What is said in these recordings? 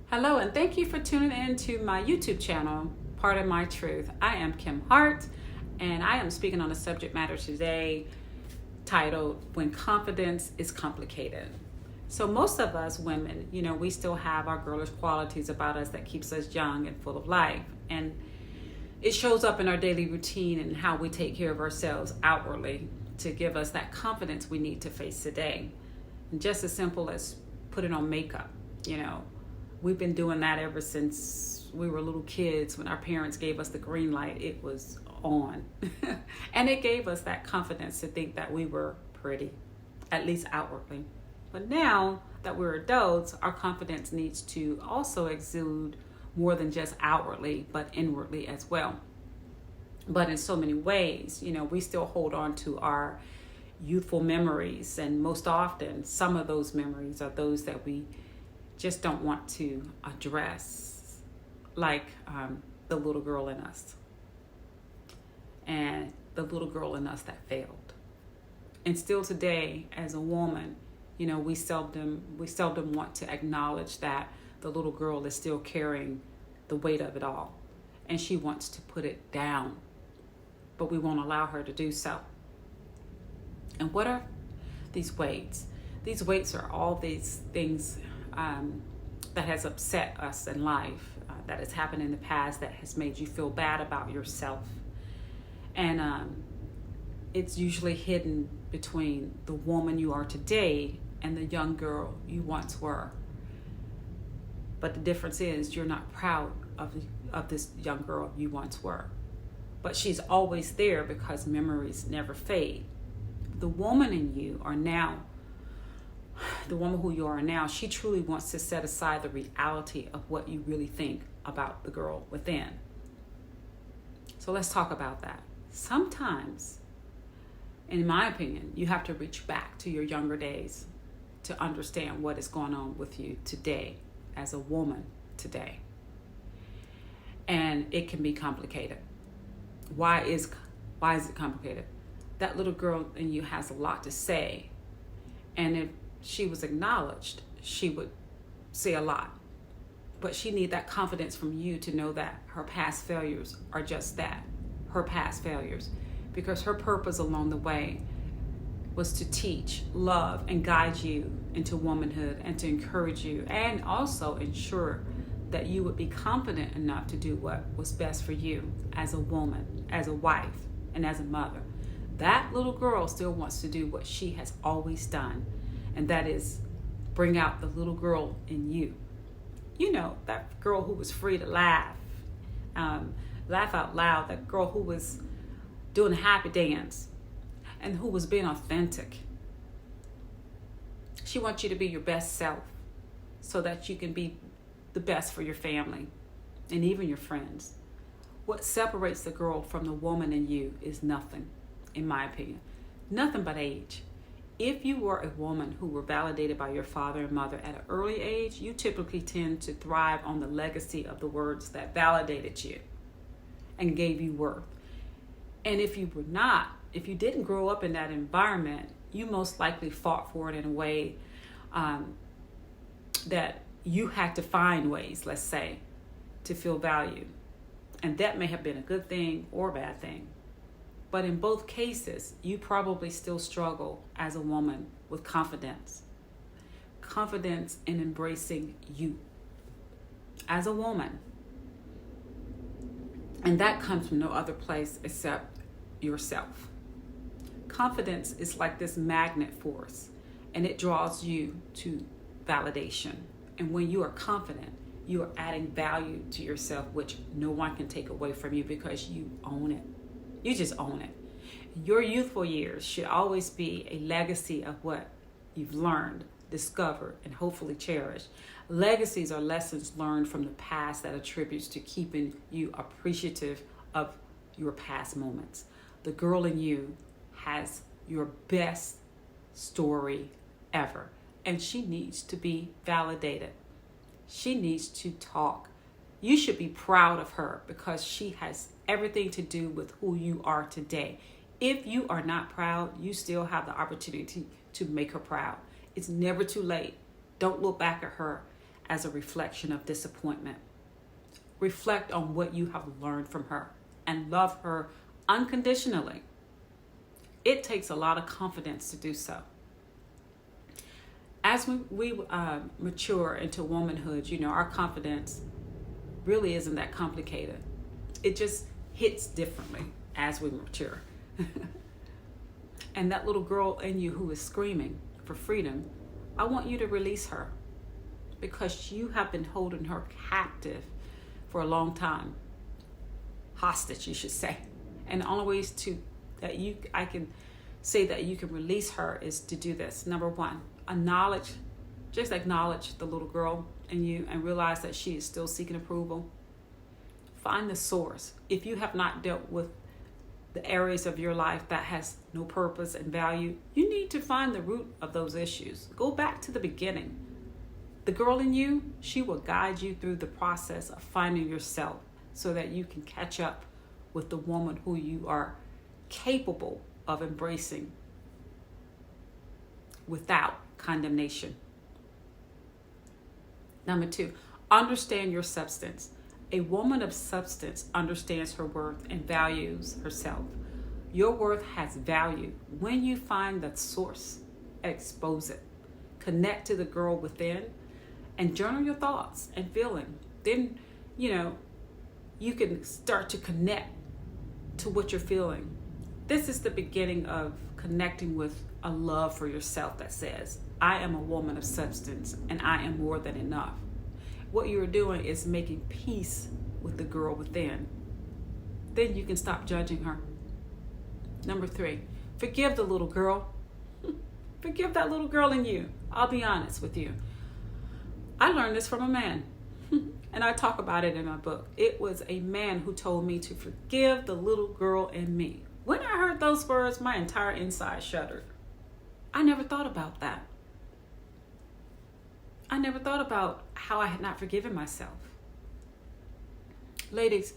Hello, and thank you for tuning in to my YouTube channel, Part of My Truth. I am Kim Hart, and I am speaking on a subject matter today titled When Confidence is Complicated. So most of us women, we still have our girlish qualities about us that keeps us young and full of life. And it shows up in our daily routine and how we take care of ourselves outwardly to give us that confidence we need to face today. And just as simple as putting on makeup, we've been doing that ever since we were little kids. When our parents gave us the green light, it was on. And it gave us that confidence to think that we were pretty, at least outwardly. But now that we're adults, our confidence needs to also exude more than just outwardly, but inwardly as well. But in so many ways, we still hold on to our youthful memories. And most often, some of those memories are those that we just don't want to address, like the little girl in us and the little girl in us that failed. And still today, as a woman, we seldom want to acknowledge that the little girl is still carrying the weight of it all, and she wants to put it down, but we won't allow her to do so. And what are these weights? These weights are all these things that has upset us in life, that has happened in the past, that has made you feel bad about yourself. And it's usually hidden between the woman you are today and the young girl you once were. But the difference is you're not proud of this young girl you once were. But she's always there because memories never fade. The woman in you are now, the woman who you are now, she truly wants to set aside the reality of what you really think about the girl within. So let's talk about that. Sometimes, in my opinion, you have to reach back to your younger days to understand what is going on with you today as a woman today. And it can be complicated. Why is it complicated? That little girl in you has a lot to say. And if she was acknowledged, she would say a lot. But she needs that confidence from you to know that her past failures are just that, her past failures. Because her purpose along the way was to teach, love, and guide you into womanhood and to encourage you, and also ensure that you would be confident enough to do what was best for you as a woman, as a wife, and as a mother. That little girl still wants to do what she has always done, and that is bring out the little girl in you. That girl who was free to laugh out loud, that girl who was doing a happy dance and who was being authentic. She wants you to be your best self so that you can be the best for your family and even your friends. What separates the girl from the woman in you is nothing, in my opinion. Nothing but age. If you were a woman who were validated by your father and mother at an early age, you typically tend to thrive on the legacy of the words that validated you and gave you worth. And if you didn't grow up in that environment, you most likely fought for it in a way that you had to find ways, let's say, to feel valued. And that may have been a good thing or a bad thing. But in both cases, you probably still struggle as a woman with confidence. Confidence in embracing you as a woman. And that comes from no other place except yourself. Confidence is like this magnet force, and it draws you to validation. And when you are confident, you are adding value to yourself, which no one can take away from you because you own it. You just own it. Your youthful years should always be a legacy of what you've learned, discovered, and hopefully cherished. Legacies are lessons learned from the past that attributes to keeping you appreciative of your past moments. The girl in you has your best story ever, and she needs to be validated. She needs to talk. You should be proud of her because she has everything to do with who you are today. If you are not proud, you still have the opportunity to make her proud. It's never too late. Don't look back at her as a reflection of disappointment. Reflect on what you have learned from her and love her unconditionally. It takes a lot of confidence to do so. As we mature into womanhood, our confidence really isn't that complicated. It just hits differently as we mature. And that little girl in you who is screaming for freedom, I want you to release her, because you have been holding her captive for a long time. Hostage, you should say. And the only ways I can say that you can release her is to do this. Number one, acknowledge the little girl in you and realize that she is still seeking approval. Find the source. If you have not dealt with the areas of your life that has no purpose and value, you need to find the root of those issues. Go back to the beginning. The girl in you, she will guide you through the process of finding yourself so that you can catch up with the woman who you are capable of embracing without condemnation. Number two, understand your substance. A woman of substance understands her worth and values herself. Your worth has value. When you find the source, expose it. Connect to the girl within and journal your thoughts and feeling. Then, you can start to connect to what you're feeling. This is the beginning of connecting with a love for yourself that says, I am a woman of substance and I am more than enough. What you're doing is making peace with the girl within. Then you can stop judging her. Number three, forgive the little girl. Forgive that little girl in you. I'll be honest with you. I learned this from a man, and I talk about it in my book. It was a man who told me to forgive the little girl in me. When I heard those words, my entire inside shuddered. I never thought about that. I never thought about how I had not forgiven myself. Ladies,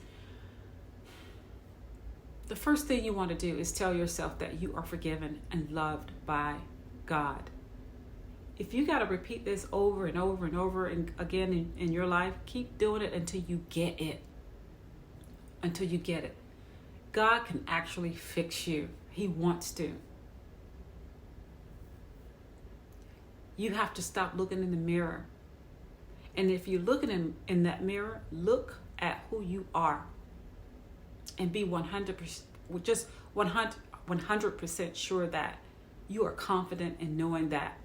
the first thing you want to do is tell yourself that you are forgiven and loved by God. If you got to repeat this over and over and over and again in your life, keep doing it until you get it. Until you get it. God can actually fix you. He wants to. You have to stop looking in the mirror. And if you're looking in that mirror, look at who you are. And be 100%, just 100% sure that you are confident in knowing that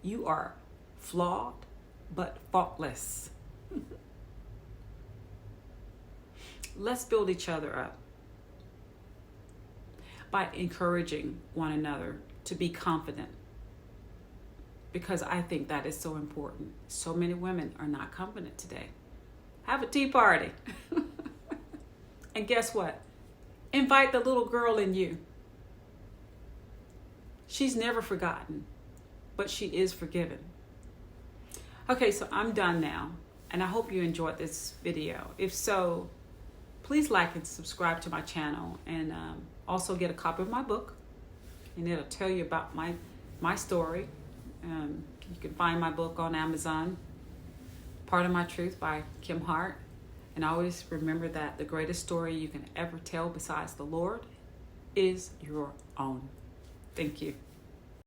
you are flawed, but faultless. Let's build each other up by encouraging one another to be confident. Because I think that is so important. So many women are not confident today. Have a tea party. And guess what? Invite the little girl in you. She's never forgotten, but she is forgiven. Okay, so I'm done now, and I hope you enjoyed this video. If so, please like and subscribe to my channel, and also get a copy of my book, and it'll tell you about my story. You can find my book on Amazon, Part of My Truth by Kim Hart. And always remember that the greatest story you can ever tell besides the Lord is your own. Thank you.